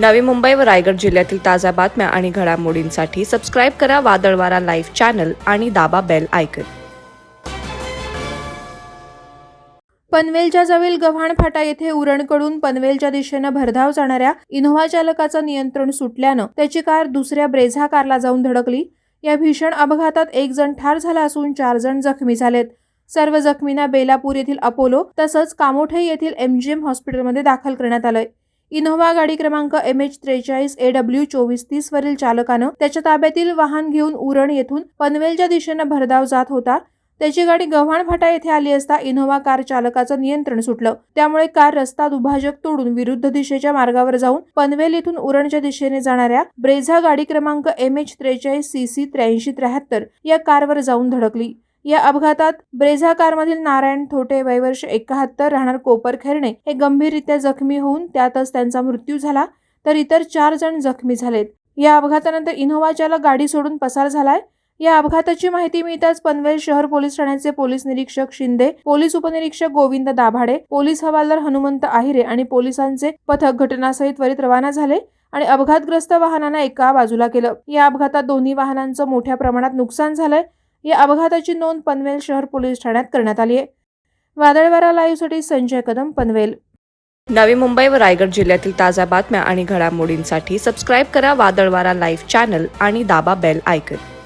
नवी मुंबई व रायगड जिल्ह्यातील ताज्या बातम्या आणि घडामोडींसाठी सबस्क्राईब करा वादळवारा लाईव्ह चॅनल आणि दाबा बेल आयकॉन. पनवेलच्या जवळ गव्हाण फाटा येथे उरणकडून पनवेलच्या दिशेनं भरधाव जाणाऱ्या इनोव्हा चालकाचं नियंत्रण सुटल्यानं त्याची कार दुसऱ्या ब्रेझा कारला जाऊन धडकली. या भीषण अपघातात एक जण ठार झाला असून 4 जण जखमी झालेत. सर्व जखमींना बेलापूर येथील अपोलो तसंच कामोठे येथील MGM हॉस्पिटलमध्ये दाखल करण्यात आलंय. इनोव्हा गाडी क्रमांक MH43 AW 2430 वरील चालकानं त्याच्या ताब्यातील वाहन घेऊन उरण येथून पनवेलच्या दिशेनं भरधाव जात होता. त्याची गाडी गव्हाण फाटा येथे आली असता इनोव्हा कार चालकाचं नियंत्रण सुटलं. त्यामुळे कार रस्ता दुभाजक तोडून विरुद्ध दिशेच्या मार्गावर जाऊन पनवेल येथून उरणच्या दिशेने जाणाऱ्या ब्रेझा गाडी क्रमांक MH43 CC 8373 या कारवर जाऊन धडकली. या अपघातात ब्रेझा कारमधील नारायण थोटे वय वर्ष 71 राहणार कोपरखेरणे हे गंभीररित्या जखमी होऊन त्यातच त्यांचा मृत्यू झाला, तर इतर 4 जण जखमी झालेत. या अपघातानंतर इनोव्हा चालक गाडी सोडून पसार झालाय. या अपघाताची माहिती मिळताच पनवेल शहर पोलीस ठाण्याचे पोलीस निरीक्षक शिंदे, पोलीस उपनिरीक्षक गोविंद दाभाडे, पोलीस हवालदार हनुमंत आहिरे आणि पोलिसांचे पथक घटनास्थळी त्वरित रवाना झाले आणि अपघातग्रस्त वाहनांना एका बाजूला केलं. या अपघातात दोन्ही वाहनांचं मोठ्या प्रमाणात नुकसान झालंय. या अपघाताची नोंद पनवेल शहर पोलीस ठाण्यात करण्यात आली आहे. वादळवारा लाईव्हसाठी संजय कदम, पनवेल. नवी मुंबई व रायगड जिल्ह्यातील ताज्या बातम्या आणि घडामोडींसाठी सबस्क्राईब करा वादळवारा लाईव्ह चॅनल आणि दाबा बेल आयकॉन.